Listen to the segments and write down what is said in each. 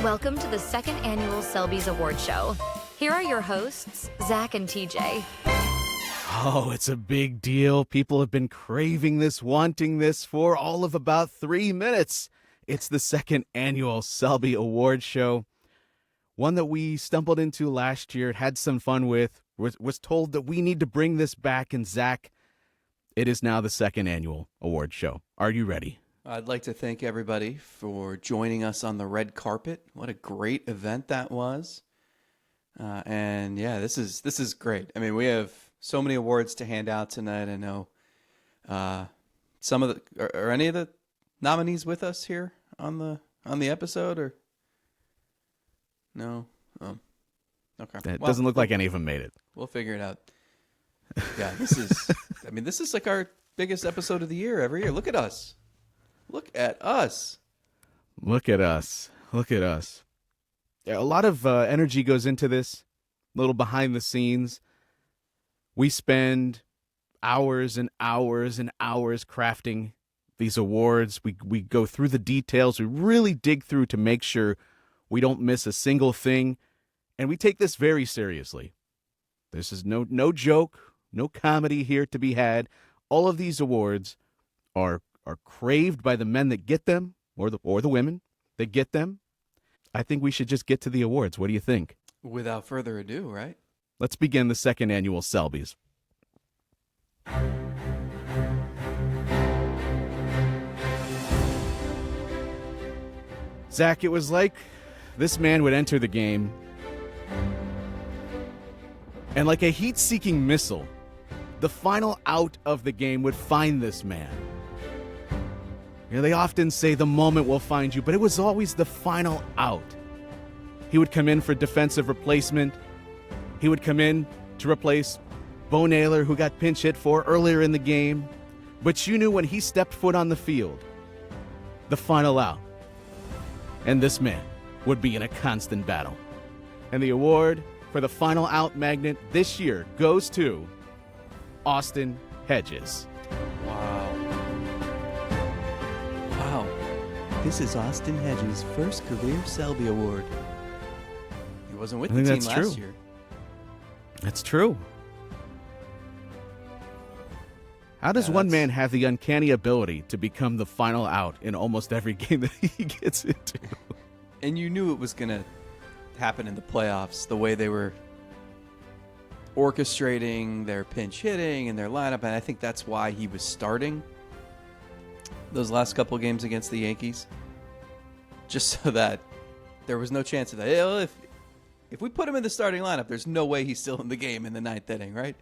Welcome to the Second Annual Selby's Awards Show. Here are your hosts, Zack and TJ. Oh, it's a big deal. People have been craving this, wanting this for all of about 3 minutes. It's the Second Annual Selby Awards Show. One that we stumbled into last year, had some fun with, was told that we need to bring this back. And Zack, it is now the Second Annual Awards Show. Are you ready? I'd like to thank everybody for joining us on the red carpet. What a great event that was. And yeah, this is great. I mean, we have so many awards to hand out tonight. I know some of the are any of the nominees with us here on the episode, or no? Oh, okay. It doesn't look like any of them made it. We'll figure it out. Yeah, this is like our biggest episode of the year every year. Look at us. Look at us. Look at us. Look at us. Yeah, a lot of energy goes into this, a little behind the scenes. We spend hours and hours and hours crafting these awards. We go through the details. We really dig through to make sure we don't miss a single thing. And we take this very seriously. This is no joke, no comedy here to be had. All of these awards are craved by the men that get them, or the women that get them. I think we should just get to the awards. What do you think? Without further ado, right? Let's begin the Second Annual Selbys. Zack, it was like this man would enter the game, and like a heat-seeking missile, the final out of the game would find this man. You know, they often say the moment will find you, but it was always the final out. He would come in for defensive replacement. He would come in to replace Bo Naylor, who got pinch hit for earlier in the game. But you knew when he stepped foot on the field, the final out. And this man would be in a constant battle. And the award for the final out magnet this year goes to Austin Hedges. Wow. This is Austin Hedges' first career Selby Award. He wasn't with the team last year. That's true. How does one man have the uncanny ability to become the final out in almost every game that he gets into? And you knew it was going to happen in the playoffs, the way they were orchestrating their pinch hitting and their lineup, and I think that's why he was starting those last couple of games against the Yankees, just so that there was no chance of that. If we put him in the starting lineup, there's no way he's still in the game in the ninth inning, right?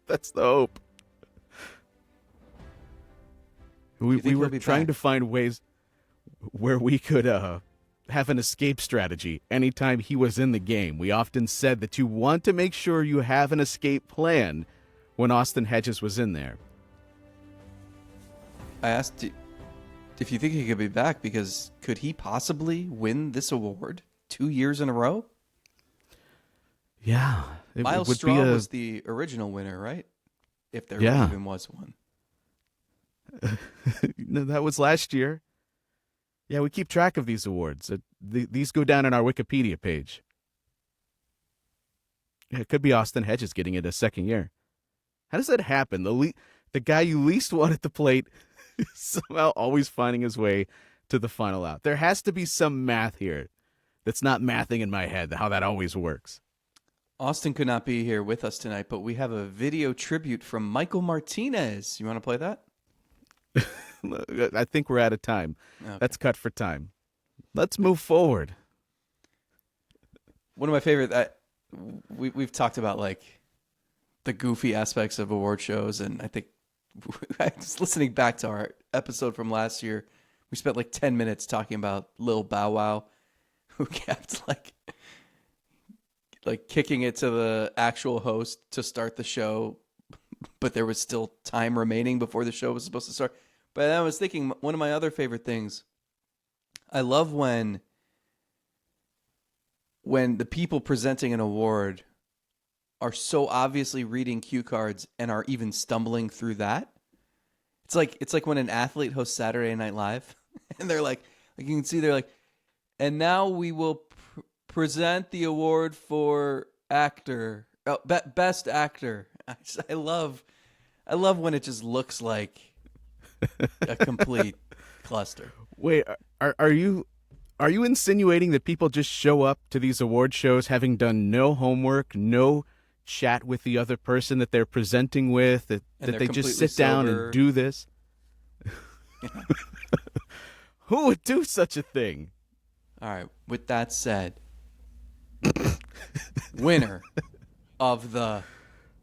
That's the hope. We were trying to find ways where we could have an escape strategy anytime he was in the game. We often said that you want to make sure you have an escape plan when Austin Hedges was in there. I asked if you think he could be back, because could he possibly win this award 2 years in a row? Yeah. Miles Straw was the original winner, right? If there even was one. No, that was last year. Yeah, we keep track of these awards. These go down on our Wikipedia page. Yeah, it could be Austin Hedges getting it a second year. How does that happen? The guy you least want at the plate is somehow always finding his way to the final out. There has to be some math here that's not mathing in my head, how that always works. Austin could not be here with us tonight, but we have a video tribute from Michael Martinez. You want to play that? I think we're out of time. Okay. That's cut for time. Let's move forward. One of my favorite, we've talked about like the goofy aspects of award shows, and I think just listening back to our episode from last year, we spent like 10 minutes talking about Lil Bow Wow, who kept like kicking it to the actual host to start the show, but there was still time remaining before the show was supposed to start. But I was thinking, one of my other favorite things, I love when the people presenting an award are so obviously reading cue cards and are even stumbling through that. It's like when an athlete hosts Saturday Night Live and they're like you can see they're like, And now we will present the award for actor, best actor. I love when it just looks like a complete cluster. Wait, are you insinuating that people just show up to these award shows having done no homework, no chat with the other person that they're presenting with, that they just sit down and do this? Who would do such a thing? All right, with that said, winner of the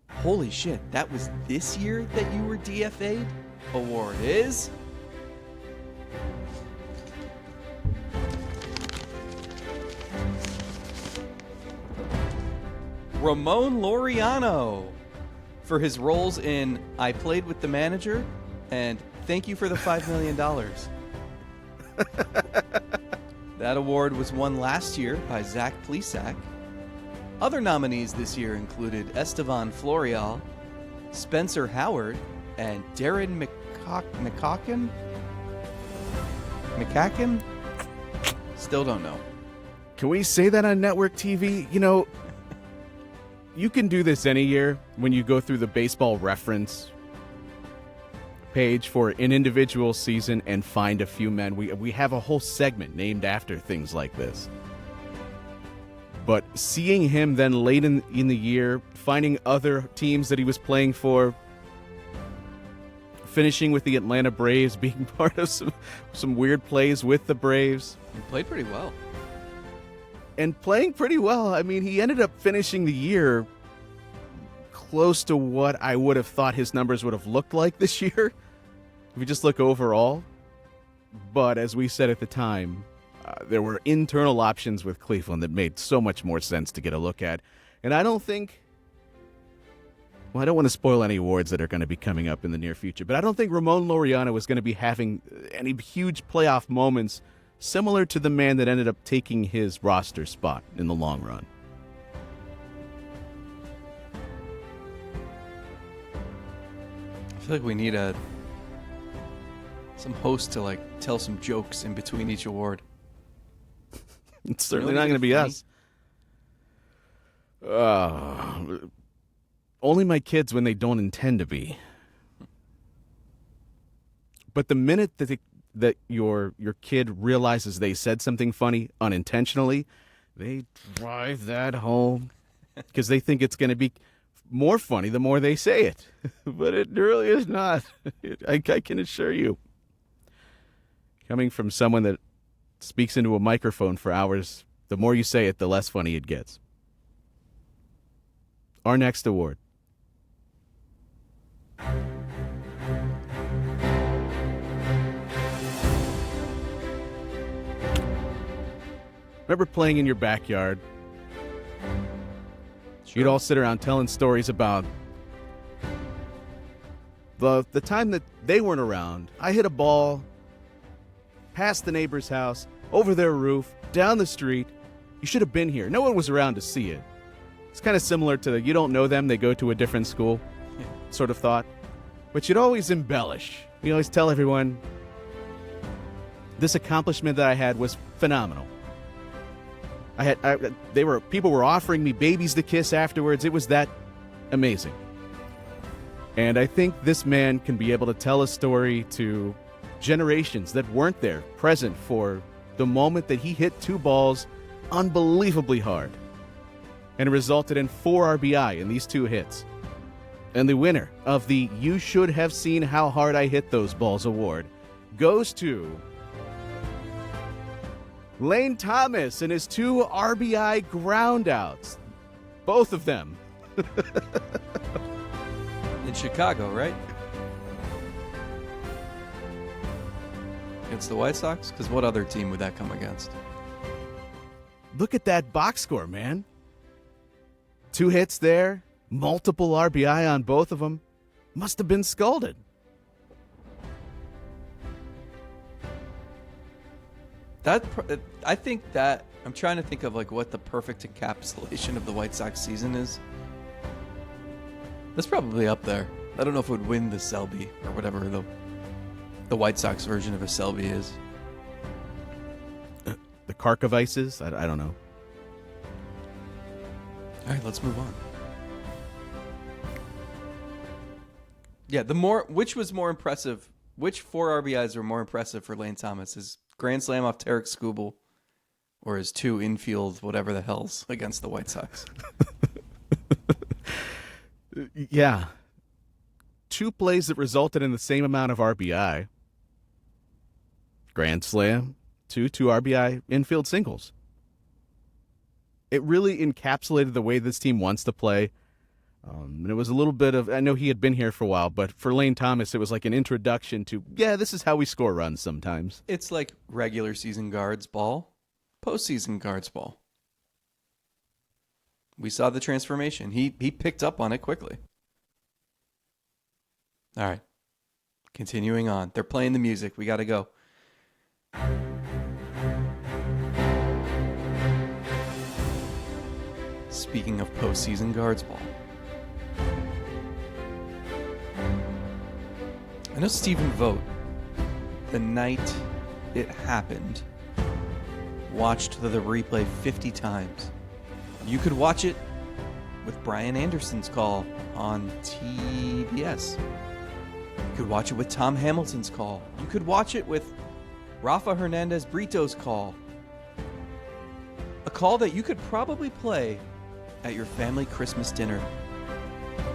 holy shit, that was this year that you were DFA'd award is Ramon Laureano for his roles in I Played with the Manager and Thank You for the $5 Million. That award was won last year by Zack. Other nominees this year included Estevan Florial, Spencer Howard, and Darren McCacken? Still don't know. Can we say that on network TV? You know, you can do this any year when you go through the baseball reference page for an individual season and find a few men. We have a whole segment named after things like this. But seeing him then late in the year, finding other teams that he was playing for, finishing with the Atlanta Braves, being part of some weird plays with the Braves. He played pretty well. And playing pretty well. I mean, he ended up finishing the year close to what I would have thought his numbers would have looked like this year, if we just look overall. But as we said at the time, there were internal options with Cleveland that made so much more sense to get a look at. And I don't think, well, I don't want to spoil any awards that are going to be coming up in the near future, but I don't think Ramon Laureano is going to be having any huge playoff moments similar to the man that ended up taking his roster spot in the long run. I feel like we need some host to like tell some jokes in between each award. It's certainly not going to be us. Only my kids when they don't intend to be. But the minute that your kid realizes they said something funny unintentionally, they drive that home because they think it's going to be more funny the more they say it. But it really is not. I can assure you. Coming from someone that speaks into a microphone for hours, the more you say it, the less funny it gets. Our next award. Remember playing in your backyard? Sure. You'd all sit around telling stories about the time that they weren't around. I hit a ball past the neighbor's house, over their roof, down the street. You should have been here. No one was around to see it. It's kind of similar to the you don't know them, they go to a different school sort of thought. But you'd always embellish. You always tell everyone, this accomplishment that I had was phenomenal. People were offering me babies to kiss afterwards. It was that amazing. And I think this man can be able to tell a story to generations that weren't there, present for the moment that he hit two balls unbelievably hard. And it resulted in 4 RBI in these 2 hits. And the winner of the You Should Have Seen How Hard I Hit Those Balls award goes to Lane Thomas and his 2 RBI groundouts. Both of them. In Chicago, right? Against the White Sox? Because what other team would that come against? Look at that box score, man. 2 hits there, multiple RBI on both of them. Must have been scalded. I think that I'm trying to think of like what the perfect encapsulation of the White Sox season is. That's probably up there. I don't know if it would win the Selby or whatever the White Sox version of a Selby is. The Karkovices. I don't know. All right, let's move on. Yeah, which was more impressive? Which 4 RBIs were more impressive for Lane Thomas? His grand slam off Tarek Skubal, or his 2 infield whatever the hell's against the White Sox? Yeah. 2 plays that resulted in the same amount of RBI. Grand slam, 2 RBI infield singles. It really encapsulated the way this team wants to play. And it was a little bit of, I know he had been here for a while, but for Lane Thomas, it was like an introduction to, this is how we score runs sometimes. It's like regular season guards ball, postseason guards ball. We saw the transformation. He picked up on it quickly. All right. Continuing on. They're playing the music. We got to go. Speaking of postseason guards ball. I know Stephen Vogt, the night it happened, watched the replay 50 times. You could watch it with Brian Anderson's call on TBS. You could watch it with Tom Hamilton's call. You could watch it with Rafa Hernandez Brito's call. A call that you could probably play at your family Christmas dinner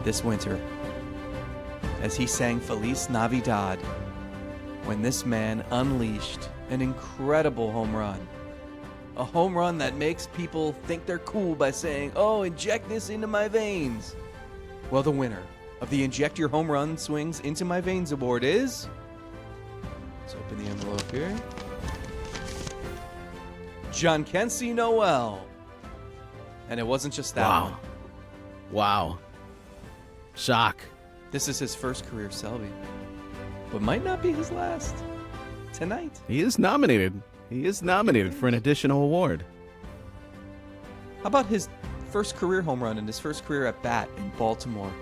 this winter as he sang Feliz Navidad when this man unleashed an incredible home run. A home run that makes people think they're cool by saying, "Oh, inject this into my veins." Well, the winner of the Inject Your Home Run Swings Into My Veins Award is... Let's open the envelope here. Jhonkensy Noel. And it wasn't just that one. Wow. Shock. This is his first career Selby, but might not be his last tonight. He is nominated. He is nominated for an additional award. How about his first career home run and his first career at bat in Baltimore,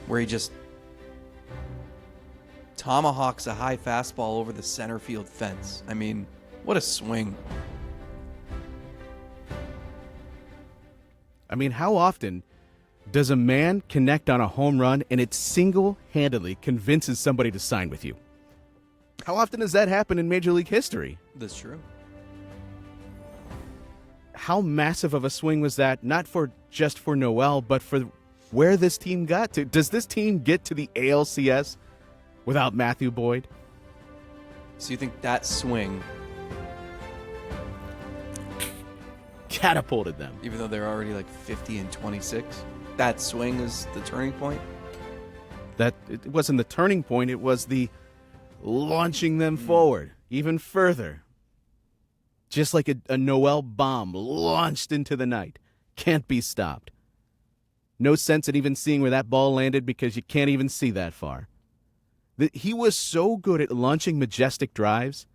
where he just tomahawks a high fastball over the center field fence? I mean, what a swing. I mean, how often does a man connect on a home run and it single-handedly convinces somebody to sign with you? How often does that happen in Major League history? That's true. How massive of a swing was that, not for just for Noel, but for where this team got to? Does this team get to the ALCS without Matthew Boyd? So you think that swing catapulted them? Even though they're already like 50 and 26, that swing is the turning point? That it wasn't the turning point, it was the launching them forward even further. Just like a Noel bomb launched into the night. Can't be stopped. No sense in even seeing where that ball landed because you can't even see that far. He was so good at launching majestic drives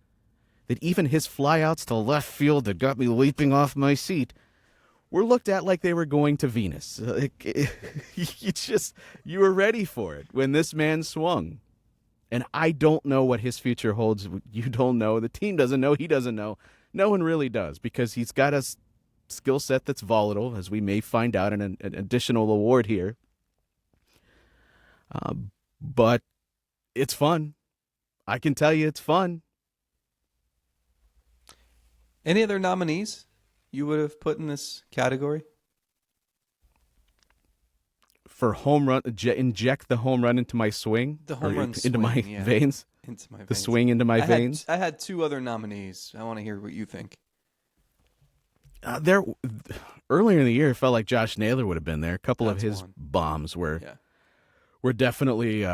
that even his flyouts to left field that got me leaping off my seat were looked at like they were going to Venus. You were ready for it when this man swung. And I don't know what his future holds. You don't know. The team doesn't know. He doesn't know. No one really does, because he's got a skill set that's volatile, as we may find out in an additional award here. But it's fun. I can tell you it's fun. Any other nominees you would have put in this category? For home run, inject the home run into my swing? The home run into my veins? Into my veins. The swing into my veins? I had 2 other nominees. I want to hear what you think. Earlier in the year, it felt like Josh Naylor would have been there. A couple of his one. bombs were definitely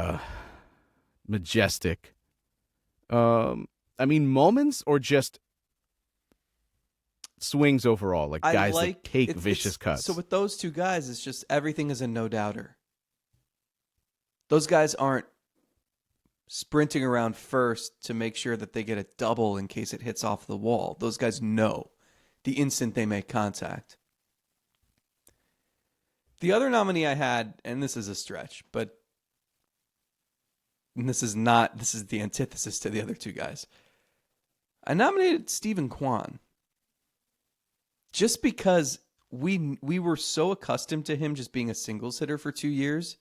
majestic. I mean, moments or just swings overall, like guys that take vicious cuts. So with those 2 guys, it's just everything is a no-doubter. Those guys aren't sprinting around first to make sure that they get a double in case it hits off the wall. Those guys know the instant they make contact. The other nominee I had, and this is a stretch, but this is the antithesis to the other 2 guys. I nominated Stephen Kwan just because we were so accustomed to him just being a singles hitter for 2 years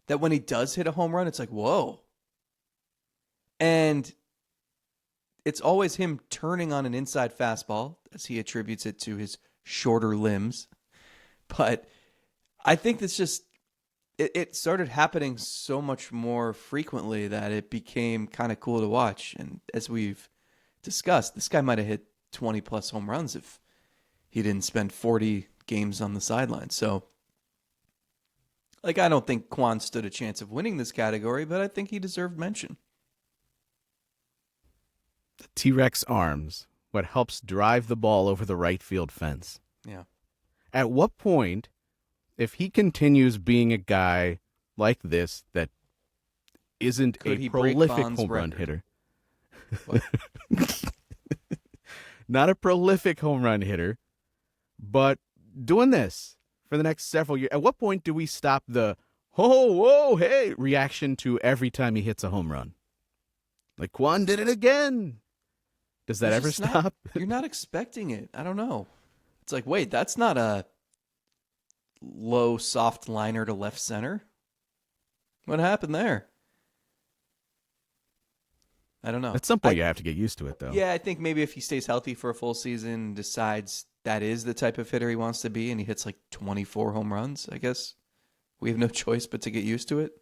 that when he does hit a home run, it's like, whoa. And it's always him turning on an inside fastball, as he attributes it to his shorter limbs. But I think that's just, it started happening so much more frequently that it became kind of cool to watch. And as we've discussed, this guy might have hit 20 plus home runs if he didn't spend 40 games on the sideline. So, like, I don't think Kwan stood a chance of winning this category, but I think he deserved mention. The T-Rex arms, what helps drive the ball over the right field fence. Yeah. At what point, if he continues being a guy like this that isn't Could a he break prolific Bond's home run record? hitter, not a prolific home run hitter, but doing this for the next several years, at what point do we stop the "oh, whoa, hey" reaction to every time he hits a home run? Like, Kwan did it again. Does that ever stop? You're not expecting it. I don't know. It's like, wait, that's not a low, soft liner to left center. What happened there? I don't know. At some point, you have to get used to it, though. Yeah, I think maybe if he stays healthy for a full season, decides that is the type of hitter he wants to be, and he hits like 24 home runs, I guess we have no choice but to get used to it.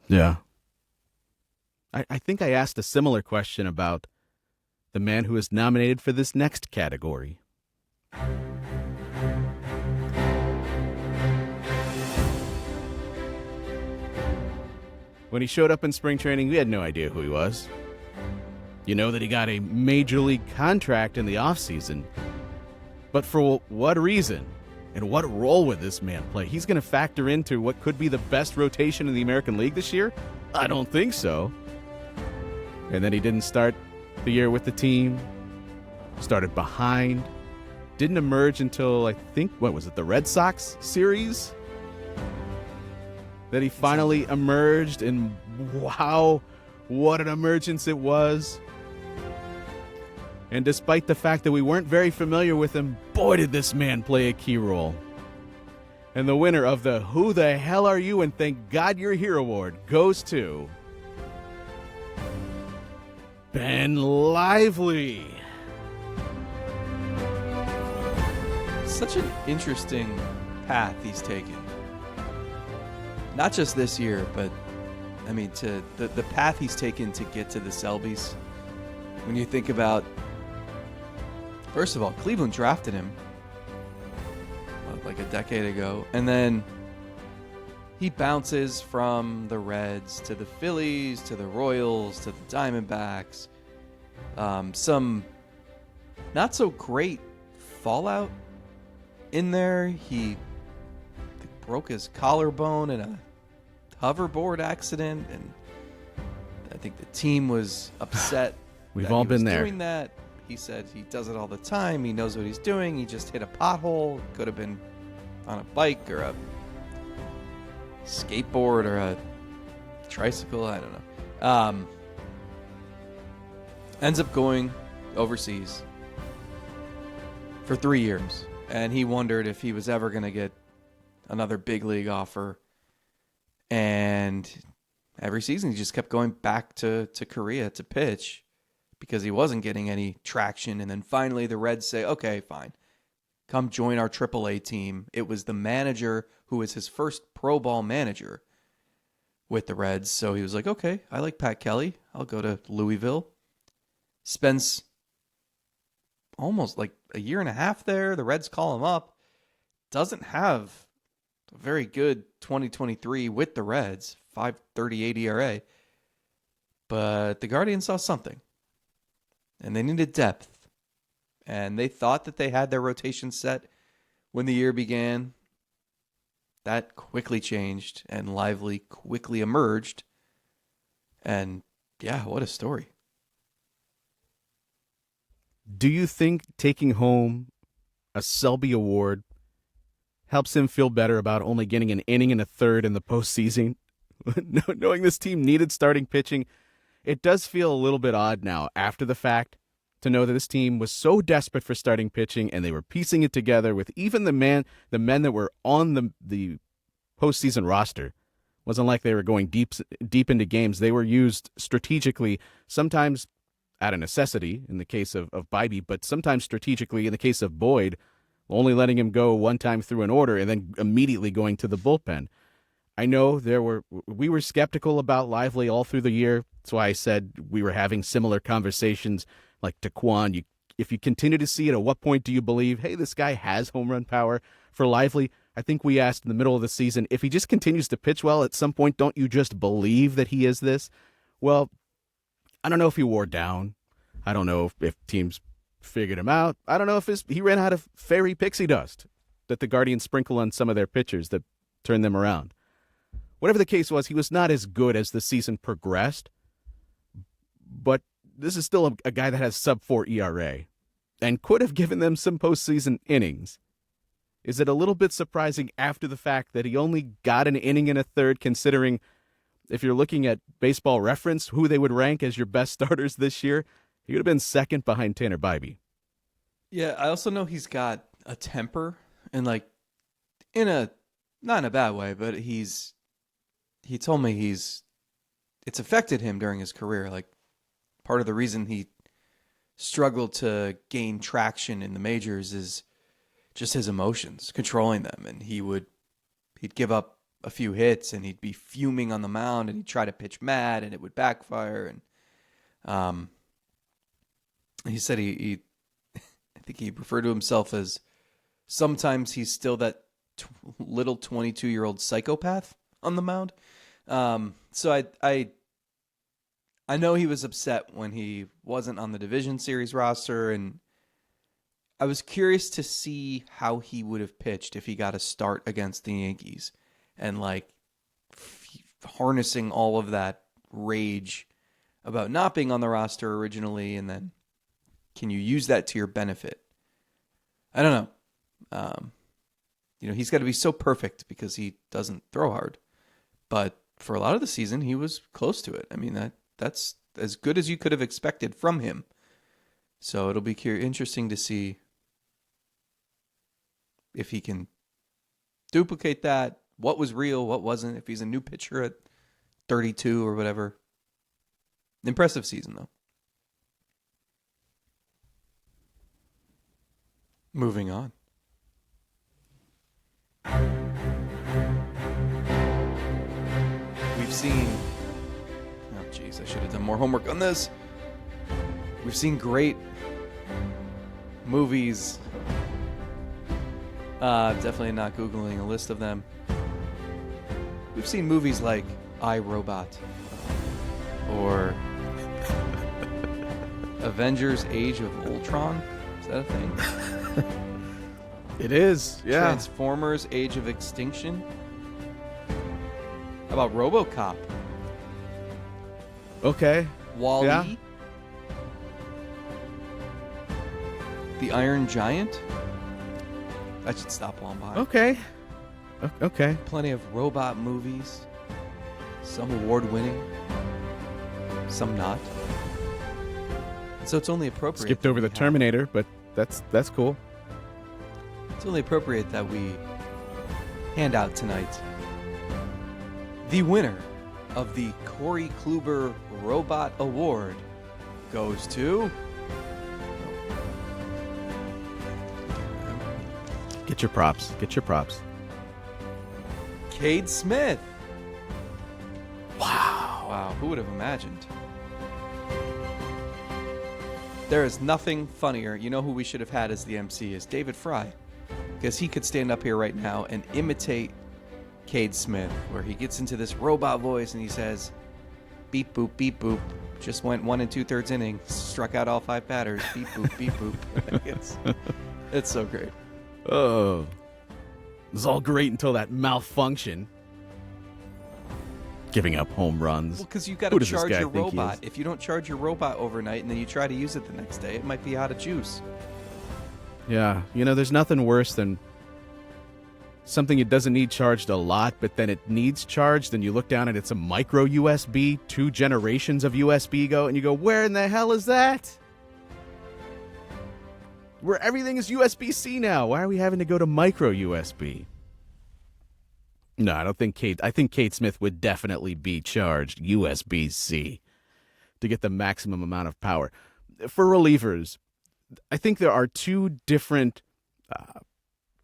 Yeah. I think I asked a similar question about the man who is nominated for this next category. When he showed up in spring training, we had no idea who he was. You know that he got a major league contract in the offseason. But for what reason and what role would this man play? He's going to factor into what could be the best rotation in the American League this year? I don't think so. And then he didn't start the year with the team. Started behind. Didn't emerge until, I think, what was it, the Red Sox series? That he finally emerged, and wow, what an emergence it was. And despite the fact that we weren't very familiar with him, boy, did this man play a key role. And the winner of the Who the Hell Are You and Thank God You're Here award goes to Ben Lively. Such an interesting path he's taken. Not just this year, but I mean, to the path he's taken to get to the Selbys. When you think about, first of all, Cleveland drafted him like a decade ago, and then he bounces from the Reds to the Phillies to the Royals to the Diamondbacks. Some not so great fallout in there. He broke his collarbone in a hoverboard accident, and I think the team was upset. We've all been there. Doing that, he said he does it all the time. He knows what he's doing. He just hit a pothole. Could have been on a bike or a skateboard or a tricycle. I don't know. Ends up going overseas for 3 years, and he wondered if he was ever going to get another big league offer. And every season he just kept going back to Korea to pitch because he wasn't getting any traction. And then finally the Reds say, okay, fine, come join our AAA team. It was the manager who was his first pro ball manager with the Reds. So he was like, okay, I like Pat Kelly. I'll go to Louisville. Spends almost like a year and a half there. The Reds call him up. Doesn't have a very good 2023 with the Reds, 5.38 ERA. But the Guardians saw something, and they needed depth. And they thought that they had their rotation set when the year began. That quickly changed, and Lively quickly emerged. And yeah, what a story. Do you think taking home a Selby Award helps him feel better about only getting an inning and a third in the postseason? Knowing this team needed starting pitching, it does feel a little bit odd now after the fact to know that this team was so desperate for starting pitching and they were piecing it together with even the men that were on the postseason roster. Wasn't like they were going deep into games. They were used strategically, sometimes out of necessity in the case of Bybee, but sometimes strategically in the case of Boyd, only letting him go one time through an order and then immediately going to the bullpen. I know we were skeptical about Lively all through the year. That's why I said we were having similar conversations like Taquan. If you continue to see it, at what point do you believe, hey, this guy has home run power? For Lively, I think we asked in the middle of the season, if he just continues to pitch well, at some point, don't you just believe that he is this? Well, I don't know if he wore down. I don't know if teams figured him out. I don't know if he ran out of fairy pixie dust that the Guardians sprinkle on some of their pitchers that turn them around. Whatever the case was, he was not as good as the season progressed, but this is still a guy that has sub-4 ERA and could have given them some postseason innings. Is it a little bit surprising after the fact that he only got an inning and a third, considering if you're looking at Baseball Reference, who they would rank as your best starters this year, he would have been second behind Tanner Bybee. Yeah, I also know he's got a temper, and not in a bad way, but he told me it's affected him during his career. Like, part of the reason he struggled to gain traction in the majors is just his emotions, controlling them. And he'd give up a few hits and he'd be fuming on the mound and he'd try to pitch mad and it would backfire. And he said I think he referred to himself as sometimes he's still that little 22-year-old psychopath on the mound. So I know he was upset when he wasn't on the Division Series roster, and I was curious to see how he would have pitched if he got a start against the Yankees and harnessing all of that rage about not being on the roster originally, and then can you use that to your benefit? I don't know. He's got to be so perfect because he doesn't throw hard, but for a lot of the season, he was close to it. I mean, that's as good as you could have expected from him. So it'll be interesting to see if he can duplicate that. What was real, what wasn't, if he's a new pitcher at 32 or whatever. Impressive season, though. Moving on. We've seen... Oh, jeez, I should have done more homework on this. We've seen great movies. Definitely not Googling a list of them. We've seen movies like I, Robot or Avengers Age of Ultron. Is that a thing? It is, yeah. Transformers Age of Extinction. How about RoboCop? Okay. Wall-E? Yeah. The Iron Giant? That should stop while I'm behind. Okay. Plenty of robot movies. Some award-winning. Some not. So it's only appropriate. Skipped over the Terminator, but that's cool. It's only appropriate that we hand out tonight the winner of the Corey Kluber Robot Award goes to... Get your props. Cade Smith. Wow. Who would have imagined? There is nothing funnier. You know who we should have had as the MC is David Fry. Because he could stand up here right now and imitate Cade Smith, where he gets into this robot voice and he says, beep boop, beep boop. Just went 1 2/3 inning, struck out all 5 batters. Beep boop, beep boop. It's so great. Oh. It was all great until that malfunction. Giving up home runs. Well, because you got to charge your robot. If you don't charge your robot overnight and then you try to use it the next day, it might be out of juice. Yeah. There's nothing worse than something it doesn't need charged a lot, but then it needs charged, and you look down and it's a micro USB, 2 generations of USB go, and you go, where in the hell is that? Where everything is USB-C now. Why are we having to go to micro USB? No, I don't think I think Kate Smith would definitely be charged USB-C to get the maximum amount of power. For relievers, I think there are 2 different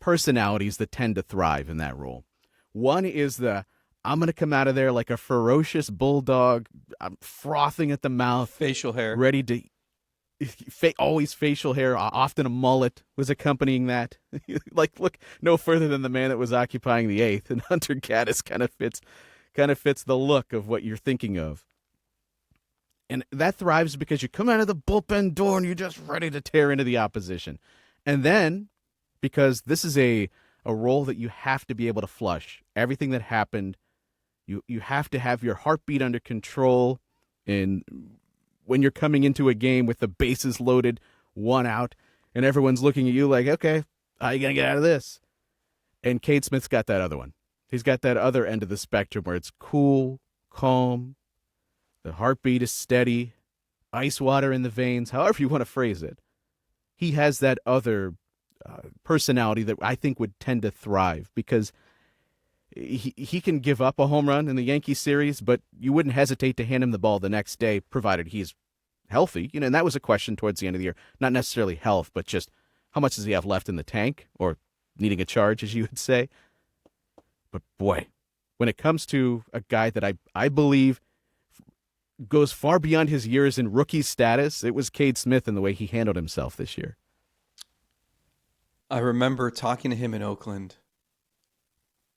personalities that tend to thrive in that role. One is I'm going to come out of there like a ferocious bulldog. I'm frothing at the mouth. Facial hair. Ready to... always facial hair, often a mullet was accompanying that. Like, look no further than the man that was occupying the 8th, and Hunter Gaddis kind of fits the look of what you're thinking of. And that thrives because you come out of the bullpen door and you're just ready to tear into the opposition. And then, because this is a role that you have to be able to flush everything that happened, you have to have your heartbeat under control. And when you're coming into a game with the bases loaded, 1 out, and everyone's looking at you like, okay, how are you going to get out of this? And Cade Smith's got that other one. He's got that other end of the spectrum where it's cool, calm, the heartbeat is steady, ice water in the veins, however you want to phrase it. He has that other personality that I think would tend to thrive because he can give up a home run in the Yankee series, but you wouldn't hesitate to hand him the ball the next day, provided he's healthy. You know, and that was a question towards the end of the year. Not necessarily health, but just how much does he have left in the tank, or needing a charge, as you would say. But boy, when it comes to a guy that I believe goes far beyond his years in rookie status, it was Cade Smith and the way he handled himself this year. I remember talking to him in Oakland,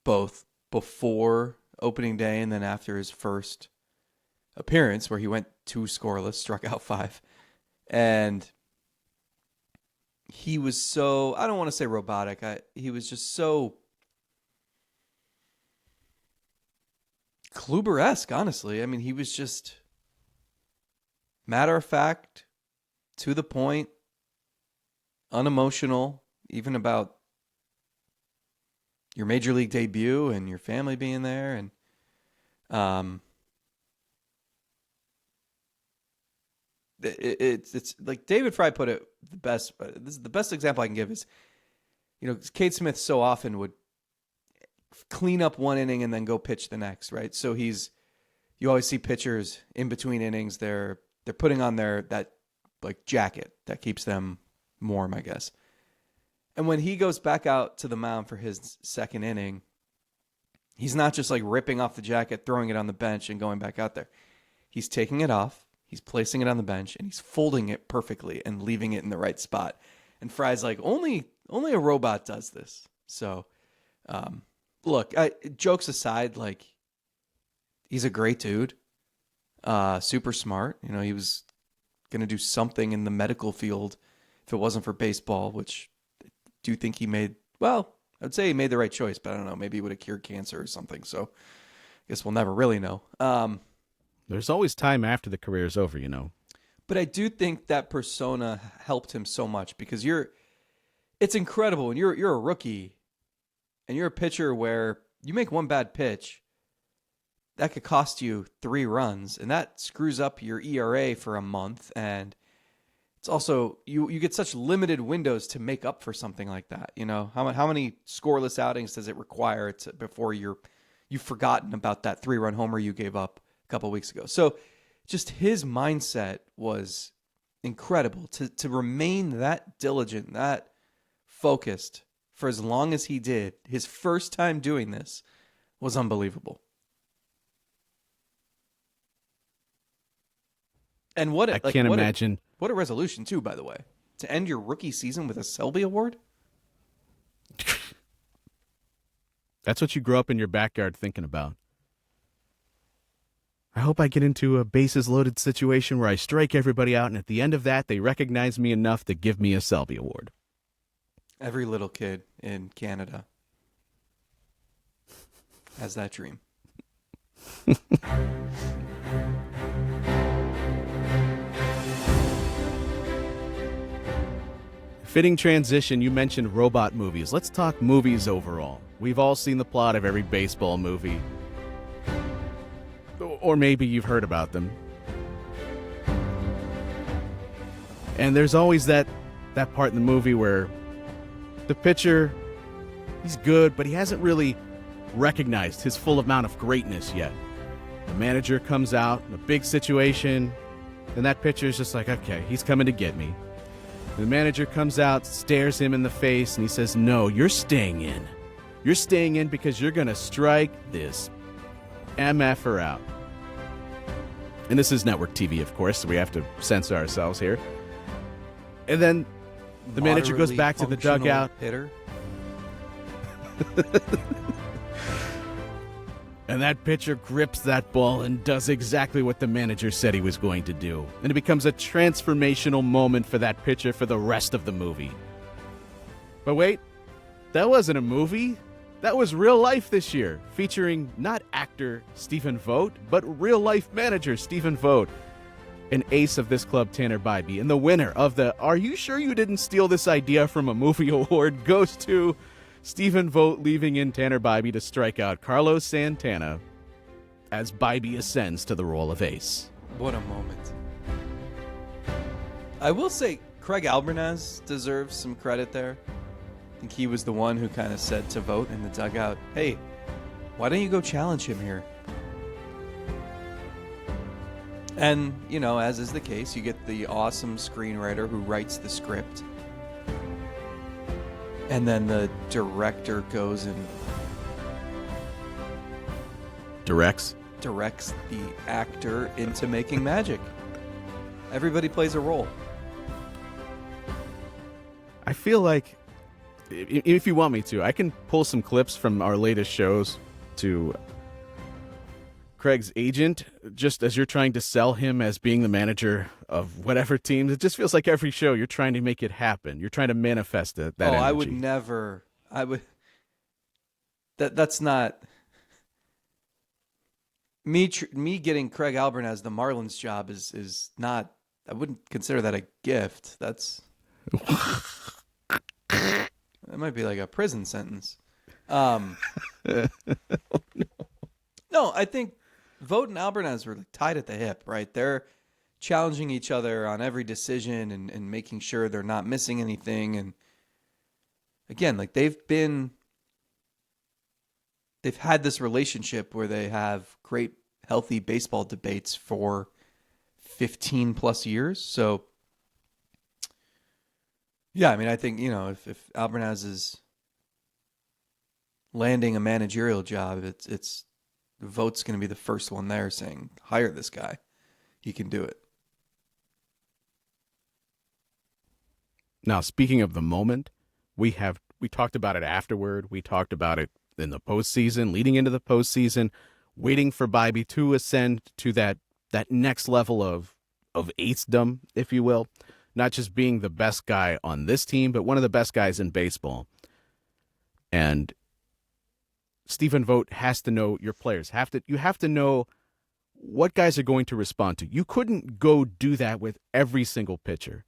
both before opening day and then after his first appearance, where he went 2 scoreless, struck out 5. And he was so, I don't want to say robotic, he was just so Kluber-esque, honestly. I mean, he was just matter of fact, to the point, unemotional, even about your major league debut and your family being there. And it's like David Fry put it the best. This is the best example I can give is, you know, Cade Smith so often would clean up 1 inning and then go pitch the next, right? So you always see pitchers in between innings, they're putting on that like jacket that keeps them warm, I guess. And when he goes back out to the mound for his second inning, he's not just like ripping off the jacket, throwing it on the bench and going back out there. He's taking it off, he's placing it on the bench, and he's folding it perfectly and leaving it in the right spot. And Fry's like, only a robot does this. So, look, jokes aside, like, he's a great dude, super smart. You know, he was going to do something in the medical field if it wasn't for baseball, which I do think he made, well, I'd say he made the right choice, but I don't know, maybe he would have cured cancer or something. So I guess we'll never really know. There's always time after the career is over, you know. But I do think that persona helped him so much because it's incredible when you're a rookie and you're a pitcher where you make 1 bad pitch, that could cost you 3 runs, and that screws up your ERA for a month. And it's also, you get such limited windows to make up for something like that. You know, how many scoreless outings does it require before you've forgotten about that 3-run homer you gave up a couple weeks ago? So just his mindset was incredible to remain that diligent, that focused for as long as he did. His first time doing this was unbelievable. And I can't imagine. What a resolution, too, by the way. To end your rookie season with a Selby Award? That's what you grow up in your backyard thinking about. I hope I get into a bases-loaded situation where I strike everybody out, and at the end of that, they recognize me enough to give me a Selby Award. Every little kid in Canada has that dream. Fitting transition, you mentioned robot movies. Let's talk movies overall. We've all seen the plot of every baseball movie. Or maybe you've heard about them. And there's always that part in the movie where the pitcher, he's good, but he hasn't really recognized his full amount of greatness yet. The manager comes out in a big situation, and that pitcher's just like, okay, he's coming to get me. And the manager comes out, stares him in the face, and he says, no, you're staying in. You're staying in because you're going to strike this MFer out. And this is network TV, of course, so we have to censor ourselves here. And then the manager goes back to the dugout. Hitter. And that pitcher grips that ball and does exactly what the manager said he was going to do. And it becomes a transformational moment for that pitcher for the rest of the movie. But wait, that wasn't a movie. That was real life this year, featuring not actor Stephen Vogt, but real-life manager Stephen Vogt, an ace of this club, Tanner Bybee. And the winner of the Are You Sure You Didn't Steal This Idea from a Movie award goes to Stephen Vogt, leaving in Tanner Bybee to strike out Carlos Santana as Bybee ascends to the role of ace. What a moment. I will say Craig Albertaz deserves some credit there. I think he was the one who kind of said to Vogt in the dugout, hey, why don't you go challenge him here? And, you know, as is the case, you get the awesome screenwriter who writes the script. And then the director goes and Directs the actor into making magic. Everybody plays a role. I feel like, if you want me to, I can pull some clips from our latest shows to Craig's agent, just as you're trying to sell him as being the manager of whatever team. It just feels like every show you're trying to make it happen. You're trying to manifest that energy. I would never. That's not me. Me getting Craig Albertaz the Marlins job is not. I wouldn't consider that a gift. That's that might be like a prison sentence. No, I think Vogt and Albertaz were tied at the hip, right? They're challenging each other on every decision and making sure they're not missing anything. And again, like they've had this relationship where they have great, healthy baseball debates for 15 plus years. So yeah, I mean, I think, you know, if Albertaz is landing a managerial job, it's Vogt's going to be the first one there saying, hire this guy. He can do it. Now, speaking of the moment, we talked about it afterward. We talked about it in the postseason, leading into the postseason, waiting for Bybee to ascend to that next level of acedom, if you will. Not just being the best guy on this team, but one of the best guys in baseball. And Stephen Vogt has to know your players. You have to know what guys are going to respond to. You couldn't go do that with every single pitcher.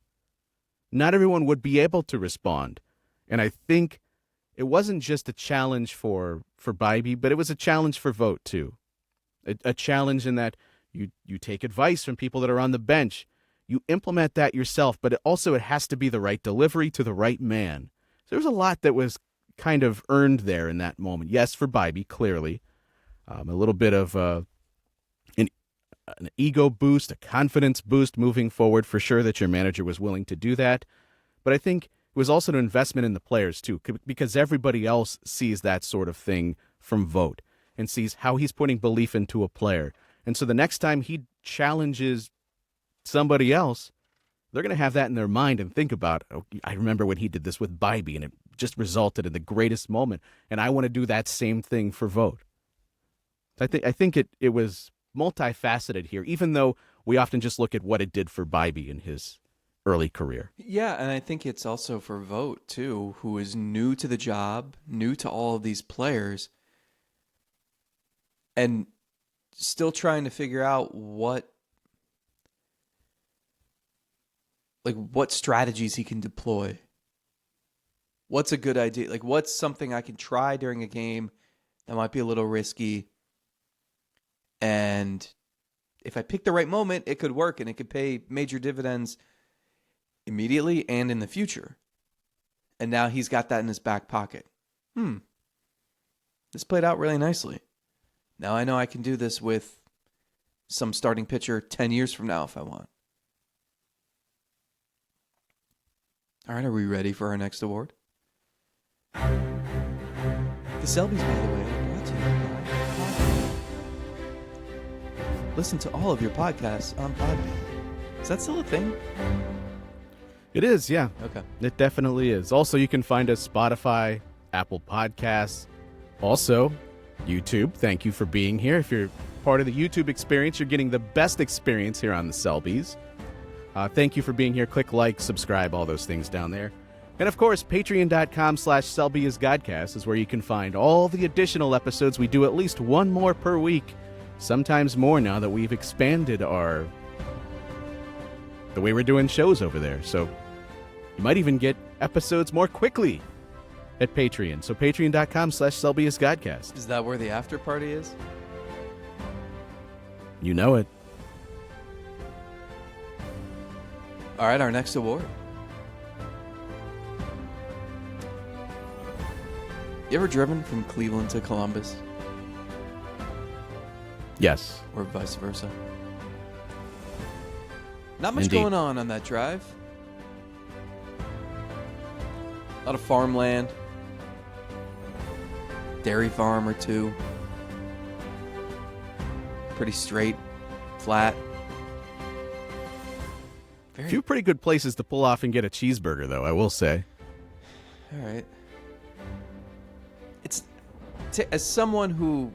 Not everyone would be able to respond. And I think it wasn't just a challenge for Bybee, but it was a challenge for Vogt too. A challenge in that you take advice from people that are on the bench. You implement that yourself, but it has to be the right delivery to the right man. So there was a lot that was kind of earned there in that moment. Yes, for Bybee, clearly. A little bit of an ego boost, a confidence boost moving forward, for sure, that your manager was willing to do that. But I think it was also an investment in the players, too, because everybody else sees that sort of thing from Vogt and sees how he's putting belief into a player. And so the next time he challenges somebody else, they're going to have that in their mind and think about, oh, I remember when he did this with Bybee, and it just resulted in the greatest moment, and I want to do that same thing for Vogt. I think it was multifaceted here, even though we often just look at what it did for Bybee in his early career. Yeah, and I think it's also for Vogt, too, who is new to the job, new to all of these players, and still trying to figure out what strategies he can deploy what's a good idea? Like, what's something I can try during a game that might be a little risky? And if I pick the right moment, it could work and it could pay major dividends immediately and in the future. And now he's got that in his back pocket. This played out really nicely. Now I know I can do this with some starting pitcher 10 years from now if I want. All right, are we ready for our next award? The Selbys, by the way, are brought to you by Podbean. Listen to all of your podcasts on Podbean. Is that still a thing? It is, yeah. Okay. It definitely is. Also, you can find us Spotify, Apple Podcasts, also YouTube. Thank you for being here. If you're part of the YouTube experience, you're getting the best experience here on the Selbys. Thank you for being here. Click like, subscribe, all those things down there. And of course, patreon.com/SelbyIsGodcast is where you can find all the additional episodes. We do at least one more per week, sometimes more now that we've expanded the way we're doing shows over there. So you might even get episodes more quickly at Patreon. So patreon.com/SelbyIsGodcast. Is that where the after party is? You know it. All right, our next award. You ever driven from Cleveland to Columbus? Yes. Or vice versa? Not much Indeed. going on that drive. A lot of farmland. Dairy farm or two. Pretty straight, flat. A few pretty good places to pull off and get a cheeseburger, though, I will say. All right. As someone who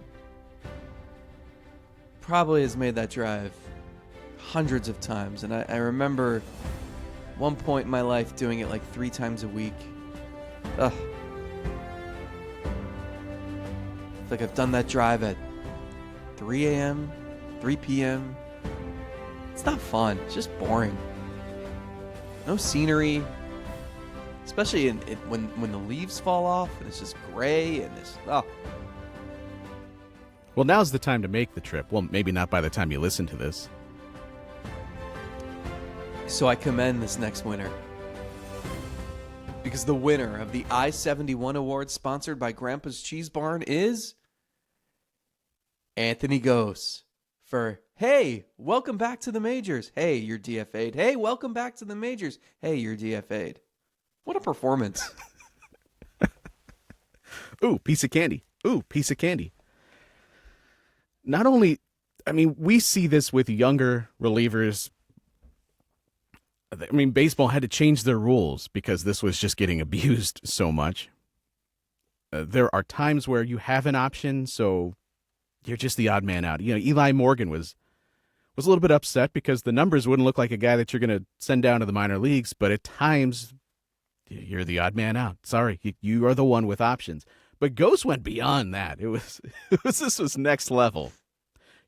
probably has made that drive hundreds of times, and I remember one point in my life doing it like 3 times a week. Ugh. It's like I've done that drive at 3 a.m., 3 p.m. It's not fun. It's just boring. No scenery. Especially when the leaves fall off and it's just gray and it's... Oh. Well, now's the time to make the trip. Well, maybe not by the time you listen to this. So I commend this next winner. Because the winner of the I-71 Awards sponsored by Grandpa's Cheese Barn is Anthony Gose for, hey, welcome back to the majors. Hey, you're DFA'd. Hey, welcome back to the majors. Hey, you're DFA'd. What a performance. Ooh, piece of candy. Ooh, piece of candy. Not only, I mean, we see this with younger relievers. I mean, baseball had to change their rules because this was just getting abused so much. There are times where you have an option, so you're just the odd man out. You know, Eli Morgan was a little bit upset because the numbers wouldn't look like a guy that you're going to send down to the minor leagues, but at times you're the odd man out. Sorry, you are the one with options. But Ghost went beyond that. This was next level.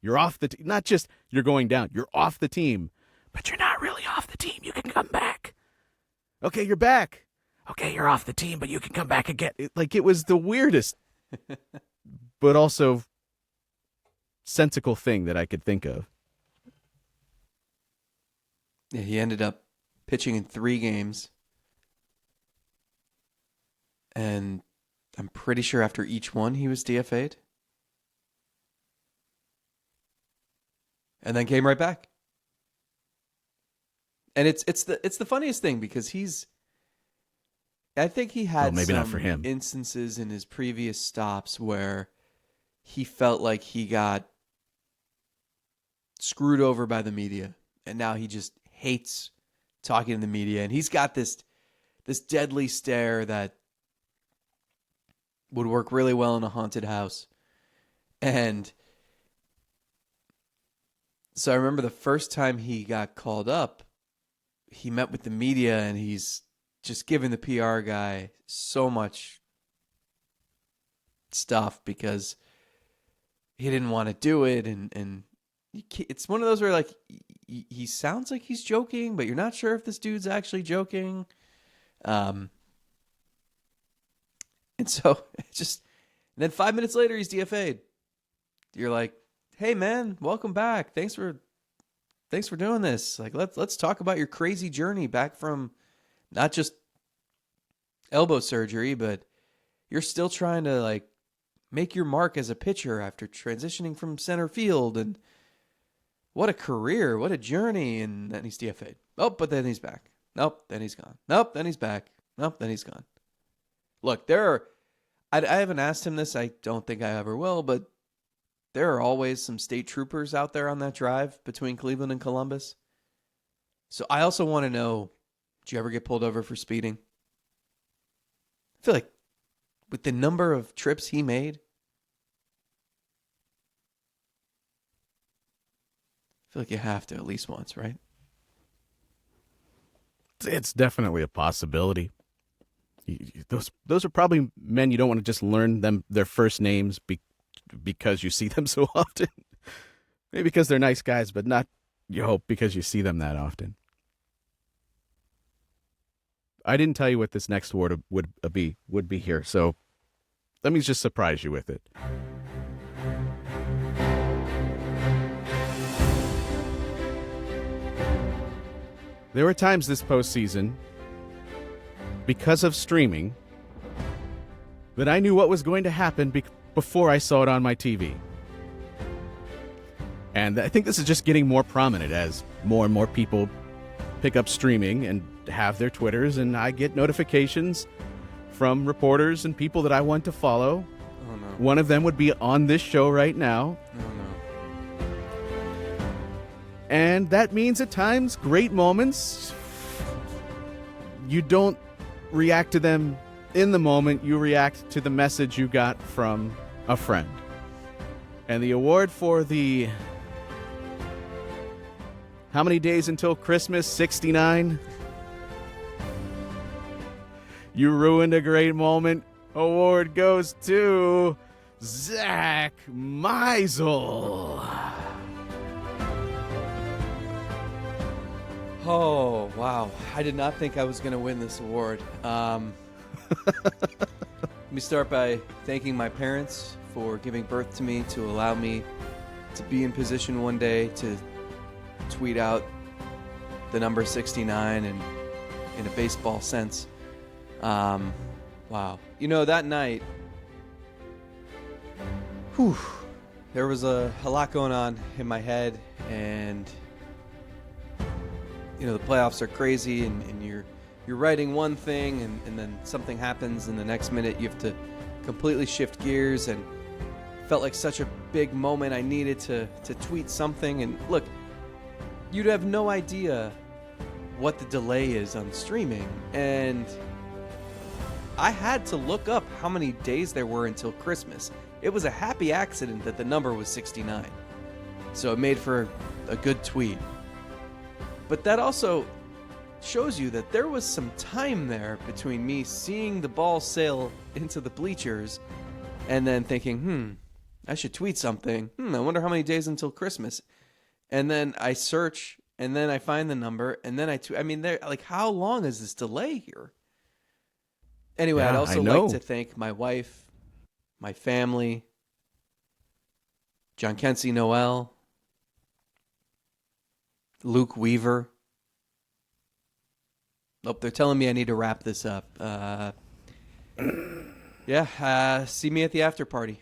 You're off the not just you're going down, you're off the team, but you're not really off the team. You can come back. Okay, you're back. Okay, you're off the team, but you can come back again. It was the weirdest, but also sensical thing that I could think of. Yeah, he ended up pitching in 3 games. And I'm pretty sure after each one he was DFA'd. And then came right back. And it's the funniest thing because I think he had maybe some not for him. instances in his previous stops where he felt like he got screwed over by the media. And now he just hates talking to the media. And he's got this deadly stare that would work really well in a haunted house. And so I remember the first time he got called up, he met with the media and he's just giving the PR guy so much stuff because he didn't want to do it. And it's one of those where like he sounds like he's joking, but you're not sure if this dude's actually joking. And so and then 5 minutes later, he's DFA'd. You're like, hey man, welcome back. Thanks for doing this. Like, let's talk about your crazy journey back from not just elbow surgery, but you're still trying to like make your mark as a pitcher after transitioning from center field. And what a career, what a journey. And then he's DFA'd. Oh, but then he's back. Nope, then he's gone. Nope, then he's back. Nope, then he's gone. Look, I haven't asked him this. I don't think I ever will, but there are always some state troopers out there on that drive between Cleveland and Columbus. So I also want to know, did you ever get pulled over for speeding? I feel like with the number of trips he made, I feel like you have to at least once, right? It's definitely a possibility. Those are probably men you don't want to just learn their first names because you see them so often. Maybe because they're nice guys, but not, you hope, because you see them that often. I didn't tell you what this next award would be here, so let me just surprise you with it. There were times this postseason, because of streaming, that I knew what was going to happen before I saw it on my TV. And I think this is just getting more prominent as more and more people pick up streaming and have their Twitters, and I get notifications from reporters and people that I want to follow. Oh, no. One of them would be on this show right now. Oh, no. And that means at times, great moments, you don't react to them in the moment, you react to the message you got from a friend. And the award for the... How many days until Christmas? 69? You ruined a great moment. Award goes to Zack Meisel. Oh, wow. I did not think I was going to win this award. Let me start by thanking my parents for giving birth to me to allow me to be in position one day to tweet out the number 69 and in a baseball sense. Wow. You know, that night, there was a lot going on in my head, and you know, the playoffs are crazy, and you're writing one thing, and then something happens, and the next minute you have to completely shift gears, and felt like such a big moment. I needed to tweet something, and look, you'd have no idea what the delay is on streaming, and I had to look up how many days there were until Christmas. It was a happy accident that the number was 69, so it made for a good tweet. But that also shows you that there was some time there between me seeing the ball sail into the bleachers and then thinking, I should tweet something. I wonder how many days until Christmas. And then I search, and then I find the number, and then I tweet. I mean, like, how long is this delay here? Anyway, Yeah, I'd also I know. like to thank my wife, my family, John Kensey Noel, Luke Weaver. Nope, they're telling me I need to wrap this up. See me at the after party.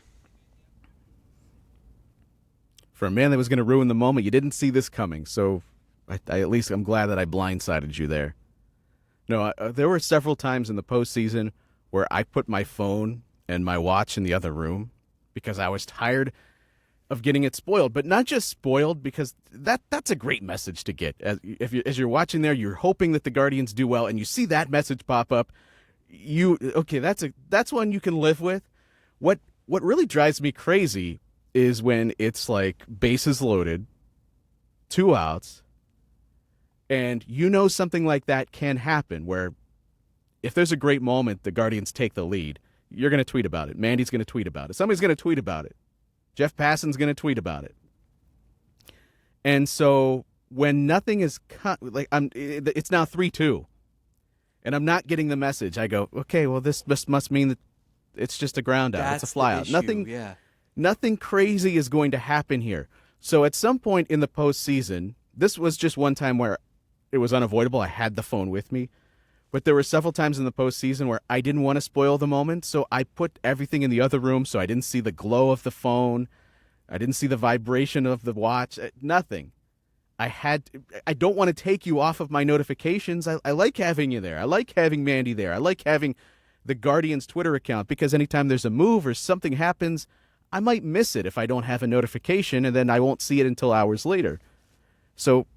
For a man that was going to ruin the moment, you didn't see this coming, so I'm glad that I blindsided you there. No, there were several times in the postseason where I put my phone and my watch in the other room because I was tired of getting it spoiled. But not just spoiled, because that's a great message to get. As you're watching there, you're hoping that the Guardians do well, and you see that message pop up. That's one you can live with. What really drives me crazy is when it's like bases loaded, 2 outs, and you know something like that can happen, where if there's a great moment, the Guardians take the lead, you're going to tweet about it. Mandy's going to tweet about it. Somebody's going to tweet about it. Jeff Passan's going to tweet about it. And so when nothing is it's now 3-2, and I'm not getting the message. I go, okay, well, this must mean that It's just a ground out. That's It's a fly the out. issue, Nothing crazy is going to happen here. So at some point in the postseason, this was just one time where it was unavoidable. I had the phone with me. But there were several times in the postseason where I didn't want to spoil the moment, so I put everything in the other room so I didn't see the glow of the phone. I didn't see the vibration of the watch. Nothing. I don't want to take you off of my notifications. I like having you there. I like having Mandy there. I like having the Guardians Twitter account because anytime there's a move or something happens, I might miss it if I don't have a notification, and then I won't see it until hours later. So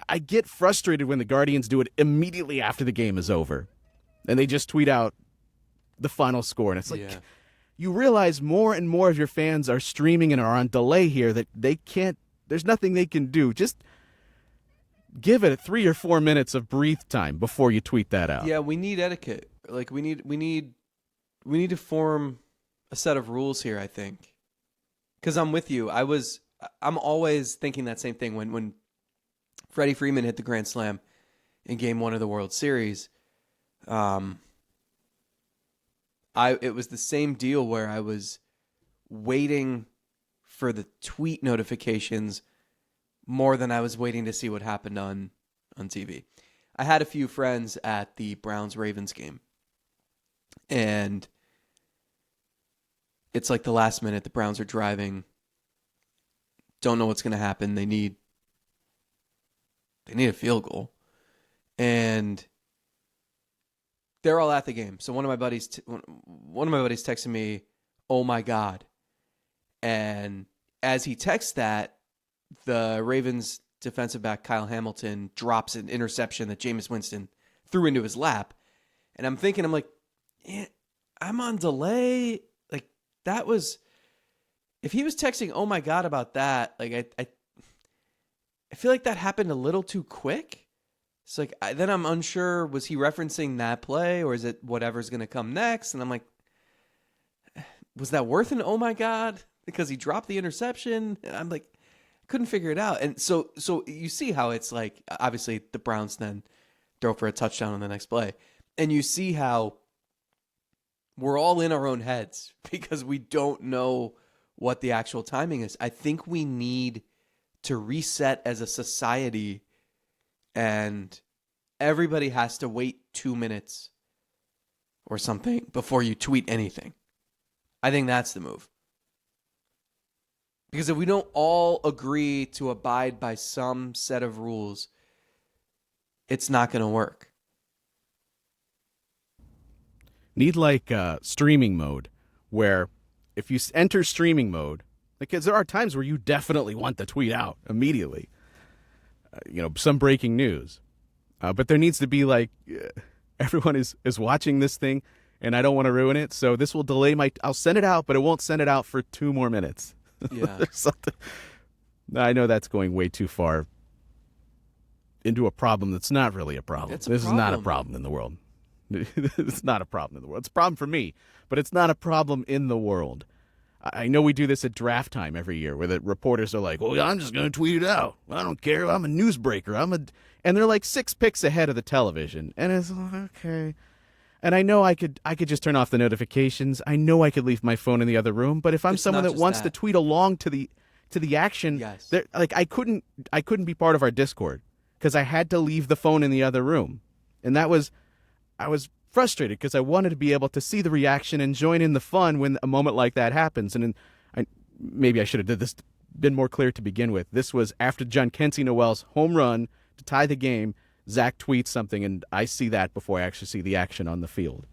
I get frustrated when the Guardians do it immediately after the game is over. And they just tweet out the final score. And it's like, you realize more and more of your fans are streaming and are on delay here that they can't, there's nothing they can do. Just give it 3 or 4 minutes of breathe time before you tweet that out. Yeah, we need etiquette. Like we need to form a set of rules here, I think. Because I'm with you. I'm always thinking that same thing when Freddie Freeman hit the grand slam in Game 1 of the World Series. It was the same deal where I was waiting for the tweet notifications more than I was waiting to see what happened on TV. I had a few friends at the Browns-Ravens game, and it's like the last minute. The Browns are driving, don't know what's going to happen. They need a field goal, and they're all at the game. So one of my buddies texted me, "Oh my God!" And as he texts that, the Ravens defensive back Kyle Hamilton drops an interception that Jameis Winston threw into his lap, and I'm like, I'm on delay. Like that was, if he was texting "Oh my God" about that, like I feel like that happened a little too quick. It's like, then I'm unsure, was he referencing that play or is it whatever's going to come next? And I'm like, was that worth an "oh my God" because he dropped the interception? And I'm like, couldn't figure it out. And so you see how it's like, obviously the Browns then throw for a touchdown on the next play. And you see how we're all in our own heads because we don't know what the actual timing is. I think we need to reset as a society, and everybody has to wait 2 minutes or something before you tweet anything. I think that's the move. Because if we don't all agree to abide by some set of rules, it's not going to work. Need like streaming mode, where if you enter streaming mode, because there are times where you definitely want the tweet out immediately. Some breaking news. But there needs to be like, everyone is watching this thing, and I don't want to ruin it, so this will delay I'll send it out, but it won't send it out for 2 more minutes. Yeah. There's something. I know that's going way too far into a problem that's not really a problem. This is not a problem in the world. It's not a problem in the world. It's a problem for me, but it's not a problem in the world. I know we do this at draft time every year where the reporters are like, well, I'm just going to tweet it out. I don't care. I'm a newsbreaker. And they're like 6 picks ahead of the television. And it's like, okay. And I know I could just turn off the notifications. I know I could leave my phone in the other room. But if I'm someone that wants to tweet along to the action, yes. Like I couldn't be part of our Discord because I had to leave the phone in the other room. And I was frustrated because I wanted to be able to see the reaction and join in the fun when a moment like that happens. And maybe I should have been more clear to begin with. This was after John Kensey Noel's home run to tie the game. Zack tweets something, and I see that before I actually see the action on the field.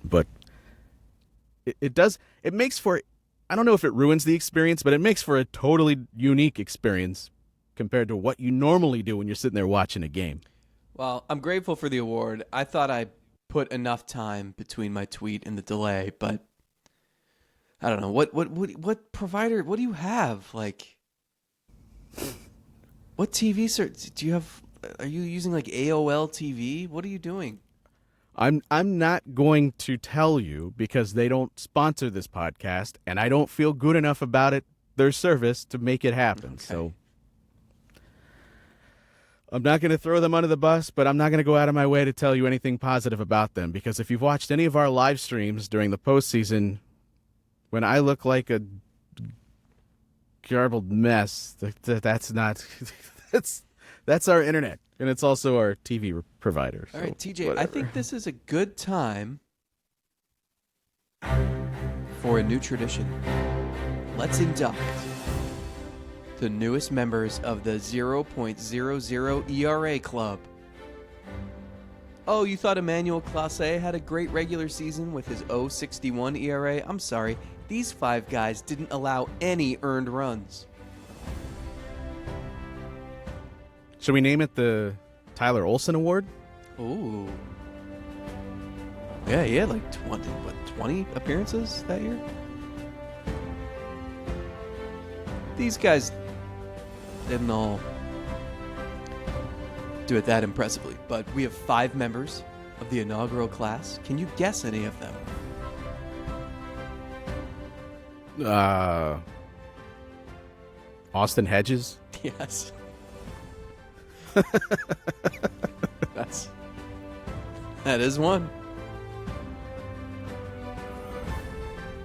But it makes for, I don't know if it ruins the experience, but it makes for a totally unique experience compared to what you normally do when you're sitting there watching a game. Well, I'm grateful for the award. I thought I put enough time between my tweet and the delay, but I don't know. What provider, what do you have? Like, what TV service do you have? Are you using like AOL TV? What are you doing? I'm not going to tell you because they don't sponsor this podcast, and I don't feel good enough about their service to make it happen. Okay. So I'm not going to throw them under the bus, but I'm not going to go out of my way to tell you anything positive about them, because if you've watched any of our live streams during the postseason, when I look like a garbled mess, that's not that's our internet, and it's also our TV provider. All right, TJ, whatever. I think this is a good time for a new tradition. Let's induct the newest members of the 0.00 ERA Club. Oh, you thought Emmanuel Clase had a great regular season with his 0.61 ERA? I'm sorry. These 5 guys didn't allow any earned runs. Should we name it the Tyler Olson Award? Ooh. Yeah, he had like 20 appearances that year? These guys didn't all do it that impressively, but we have 5 members of the inaugural class. Can you guess any of them? Austin Hedges? Yes. That is one.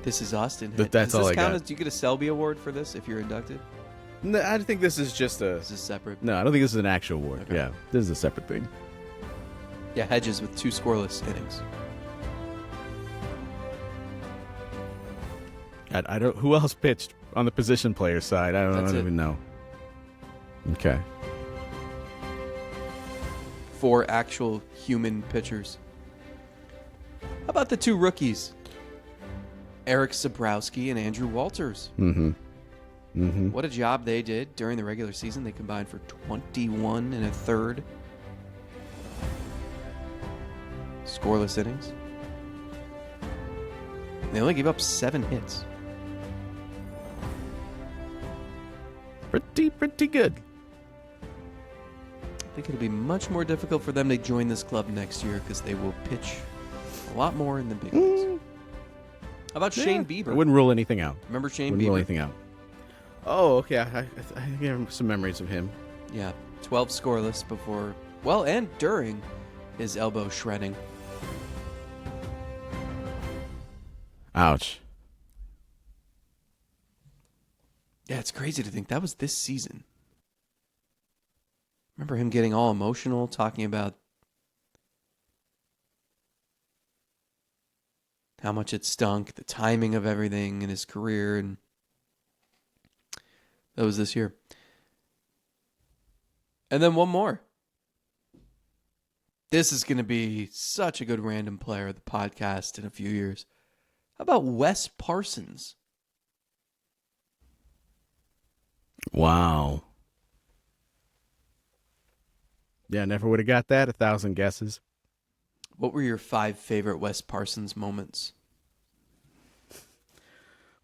This is Austin. That's Does all this I count got. as, do you get a Selby Award for this if you're inducted? No, I think this is just a... This is separate. No, I don't think this is an actual award. Okay. Yeah, this is a separate thing. Yeah, Hedges with 2 scoreless innings. I don't... Who else pitched on the position player side? I That's don't it. even know. Okay. 4 actual human pitchers. How about the 2 rookies? Eric Sabrowski and Andrew Walters. Mm-hmm. Mm-hmm. What a job they did during the regular season. They combined for 21 1/3 scoreless innings. They only gave up 7 hits. Pretty good. I think it'll be much more difficult for them to join this club next year because they will pitch a lot more in the big leagues. How about Shane Bieber? I wouldn't rule anything out. Remember Shane Wouldn't rule Bieber? anything out. Oh, okay. I have some memories of him. Yeah, 12 scoreless before, well, and during his elbow shredding. Ouch. Yeah, it's crazy to think that was this season. Remember him getting all emotional, talking about how much it stunk, the timing of everything in his career, and that was this year. And then one more. This is going to be such a good random player of the podcast in a few years. How about Wes Parsons? Wow. Yeah, never would have got that. 1,000 guesses. What were your 5 favorite Wes Parsons moments?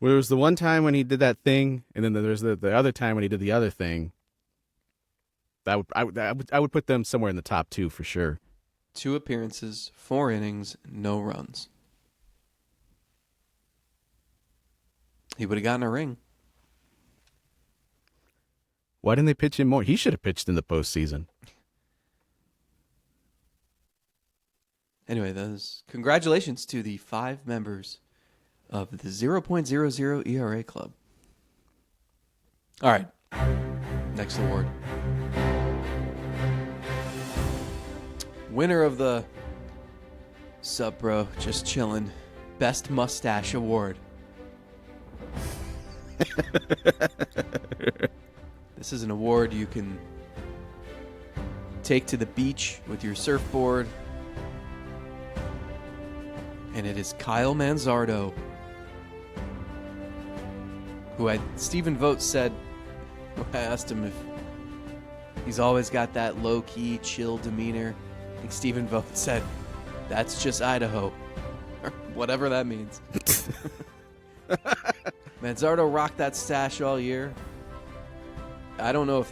Well, there was the one time when he did that thing, and then there's the other time when he did the other thing. I would put them somewhere in the top 2 for sure. 2 appearances, 4 innings, no runs. He would have gotten a ring. Why didn't they pitch him more? He should have pitched in the postseason. Anyway, congratulations to the 5 members of the 0.00 ERA Club. All right, next award. Winner of the Sup Bro, just chillin', Best Mustache Award. This is an award you can take to the beach with your surfboard. And it is Kyle Manzardo, who Stephen Vogt said, I asked him if he's always got that low-key, chill demeanor. I think Stephen Vogt said, that's just Idaho, or whatever that means. Manzardo rocked that stash all year. I don't know if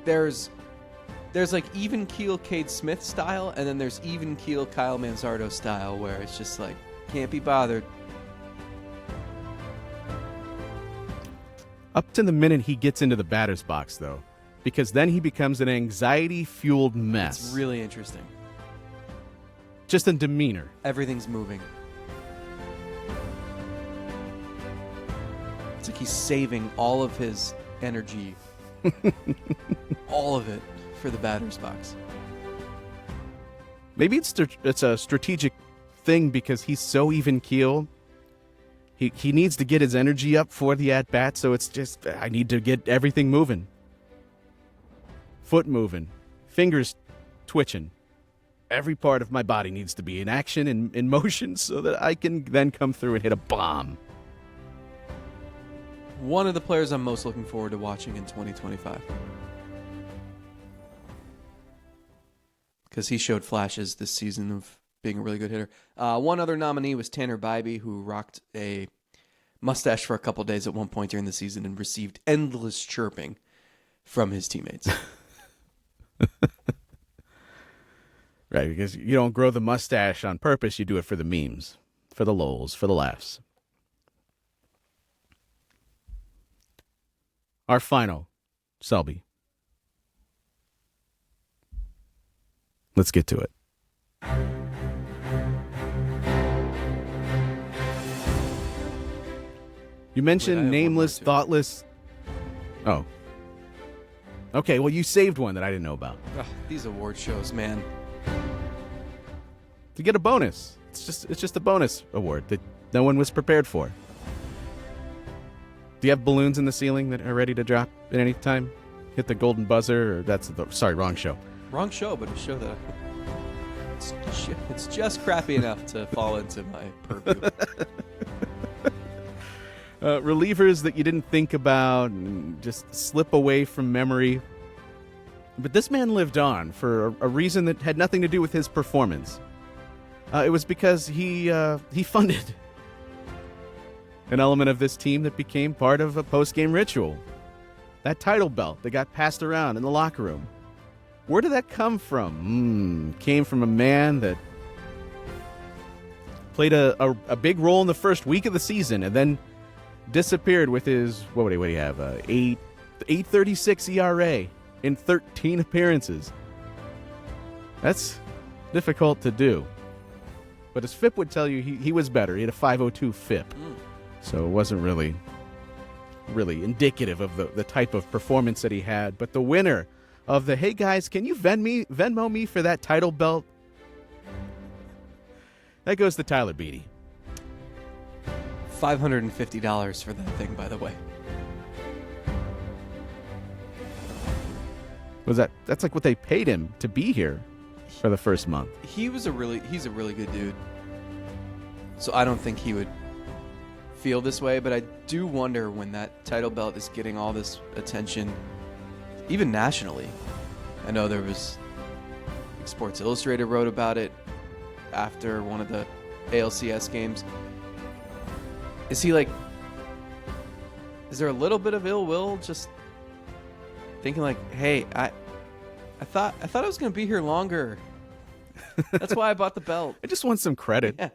there's like even keel Cade Smith style, and then there's even keel Kyle Manzardo style, where it's just like, can't be bothered. Up to the minute he gets into the batter's box, though. because then he becomes an anxiety-fueled mess. It's really interesting. Just in demeanor. Everything's moving. It's like he's saving all of his energy, all of it, for the batter's box. Maybe it's a strategic thing because he's so even-keeled. He needs to get his energy up for the at-bat, so it's just, I need to get everything moving. Foot moving, fingers twitching. Every part of my body needs to be in action and in motion so that I can then come through and hit a bomb. One of the players I'm most looking forward to watching in 2025. Because he showed flashes this season of being a really good hitter. One other nominee was Tanner Bybee, who rocked a mustache for a couple days at one point during the season and received endless chirping from his teammates. Right, because you don't grow the mustache on purpose. You do it for the memes, for the lols, for the laughs. Our final, Selby. Let's get to it. You mentioned nameless, thoughtless... Oh. Okay, well, you saved one that I didn't know about. Ugh, these award shows, man. To get a bonus. It's just a bonus award that no one was prepared for. Do you have balloons in the ceiling that are ready to drop at any time? Hit the golden buzzer, or sorry, wrong show. Wrong show, but a show that it's just crappy enough to fall into my purview. Relievers that you didn't think about and just slip away from memory. But this man lived on for a reason that had nothing to do with his performance. It was because he funded an element of this team that became part of a post-game ritual. That title belt that got passed around in the locker room. Where did that come from? Came from a man that played a big role in the first week of the season and then disappeared with his, what do you have, 8.36 ERA in 13 appearances. That's difficult to do. But as FIP would tell you, he was better. He had a 5.02 FIP. So it wasn't really indicative of the type of performance that he had. But the winner of the, hey guys, can you Venmo me for that title belt? That goes to Tyler Beatty. $550 for that thing, by the way. That's like what they paid him to be here for the first month. He's a really good dude. So I don't think he would feel this way, but I do wonder when that title belt is getting all this attention, even nationally. I know there was Sports Illustrated wrote about it after one of the ALCS games. Is there a little bit of ill will, just thinking like, hey, I thought I was going to be here longer. That's why I bought the belt. I just want some credit. Yeah.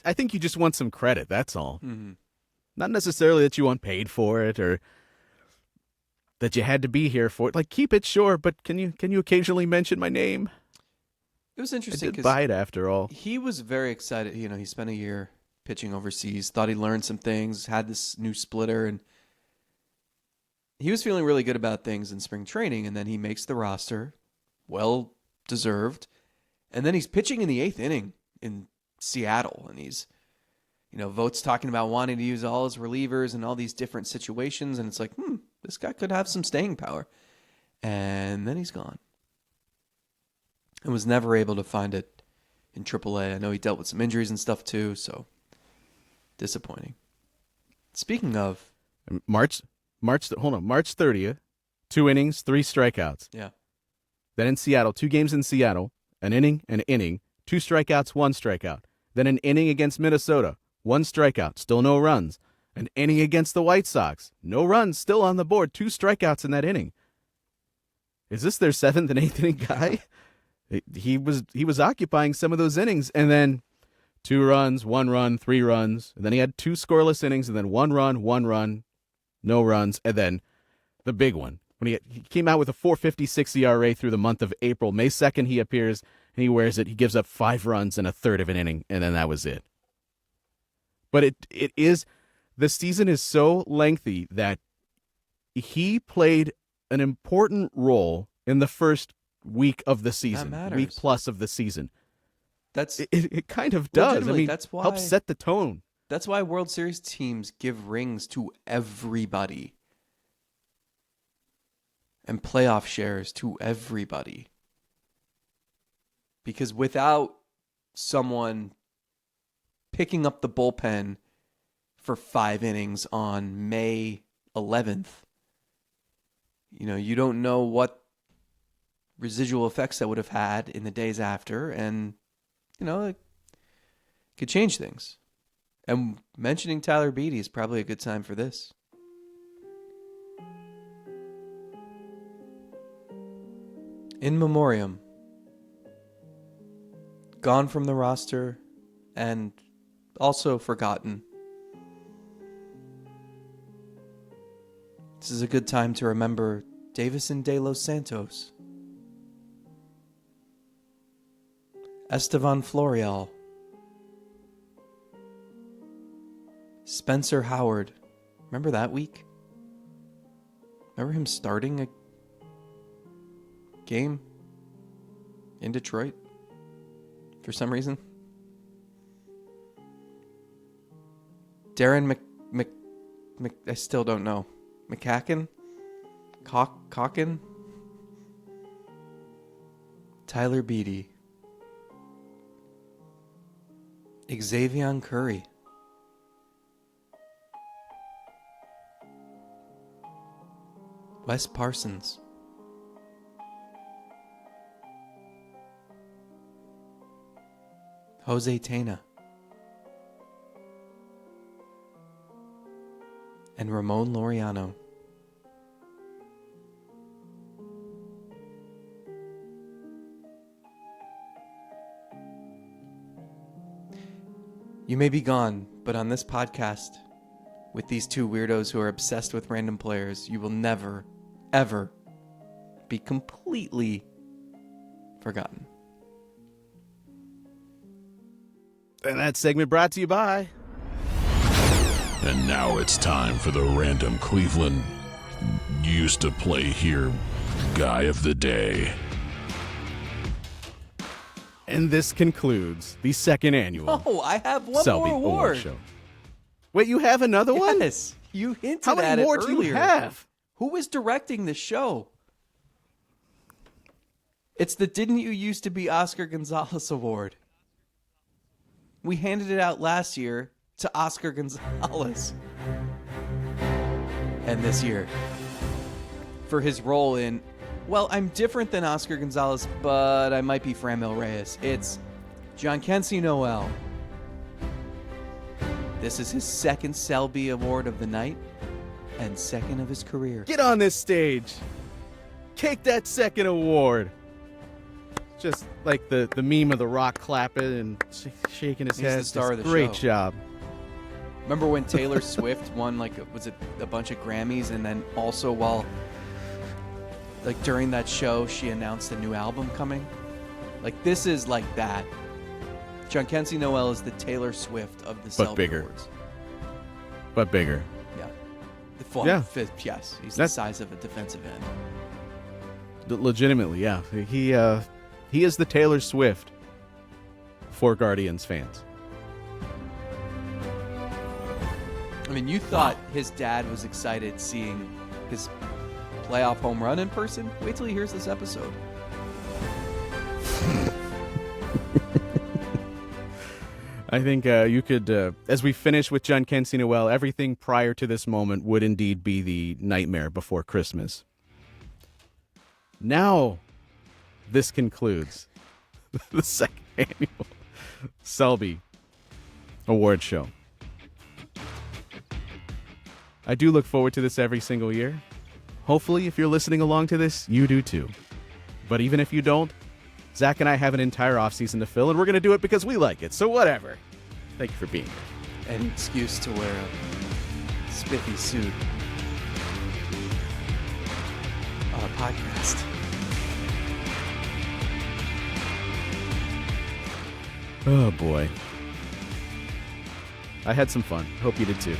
I think you just want some credit, that's all. Mm-hmm. Not necessarily that you want paid for it or that you had to be here for it. Like, keep it, sure, but can you occasionally mention my name? It was interesting. I did buy it after all. He was very excited. You know, he spent a year pitching overseas, thought he learned some things, had this new splitter, and he was feeling really good about things in spring training, and then he makes the roster, well deserved, and then he's pitching in the 8th inning in Seattle, and he's, Vogt's talking about wanting to use all his relievers in all these different situations, and it's like, this guy could have some staying power. And then he's gone. And was never able to find it in AAA. I know he dealt with some injuries and stuff too, so disappointing. Speaking of March 30th, 2 innings, 3 strikeouts. Yeah. Then in Seattle, 2 games in Seattle, an inning, 2 strikeouts, 1 strikeout. Then an inning against Minnesota, 1 strikeout, still no runs. An inning against the White Sox, no runs, still on the board, 2 strikeouts in that inning. Is this their 7th and 8th inning guy? He was occupying some of those innings, and then 2 runs, 1 run, 3 runs, and then he had 2 scoreless innings, and then 1 run, no runs, and then the big one, when he came out with a 4.56 ERA through the month of April. May 2nd, he appears and he wears it. He gives up 5 runs in a third of an inning, and then that was it. But it is, the season is so lengthy that he played an important role in the first week of the season, week plus of the season. It kind of does. I mean, that's why, helps set the tone. That's why World Series teams give rings to everybody and playoff shares to everybody. Because without someone picking up the bullpen for 5 innings on May 11th, you don't know what residual effects that would have had in the days after, and it could change things. And mentioning Tyler Beatty is probably a good time for this. In memoriam, gone from the roster and also forgotten. This is a good time to remember Davison de los Santos, Estevan Florial, Spencer Howard. Remember that week? Remember him starting a game in Detroit for some reason? Darren I still don't know. McCacken? Cawkin? Tyler Beatty. Xavier Curry. Wes Parsons. Jose Tena. And Ramon Laureano. You may be gone, but on this podcast, with these two weirdos who are obsessed with random players, you will never, ever be completely forgotten. And that segment brought to you by... And now it's time for the random Cleveland used to play here guy of the day. And this concludes the second annual Oh, I have one Selby more award. Show. Wait, you have another one? Yes, you hinted How at many it more do earlier. you have? Who is directing the show? It's the Didn't You Used to Be Oscar Gonzalez Award. We handed it out last year to Oscar Gonzalez. And this year, for his role in, well, I'm different than Oscar Gonzalez, but I might be Framil Reyes. It's Jhonkensy Noel. This is his second Selby Award of the night and second of his career. Get on this stage. Take that second award. Just like the meme of The Rock clapping and shaking his He's head. the star of the Great show. job. Remember when Taylor Swift won, was it a bunch of Grammys, and then also during that show, she announced a new album coming? This is like that. Jhonkensy Noel is the Taylor Swift of the Selby bigger. Awards. But bigger. Yeah. Yeah. Yes, he's the size of a defensive end. Legitimately, yeah. He is the Taylor Swift for Guardians fans. I mean, you thought his dad was excited seeing his playoff home run in person? Wait till he hears this episode. I think you could, as we finish with Jhonkensy Noel, everything prior to this moment would indeed be the nightmare before Christmas. Now, this concludes the second annual Selby Award Show. I do look forward to this every single year. Hopefully, if you're listening along to this, you do too. But even if you don't, Zack and I have an entire offseason to fill, and we're going to do it because we like it. So whatever. Thank you for being here. Any excuse to wear a spiffy suit. podcast. Oh boy. I had some fun. Hope you did too.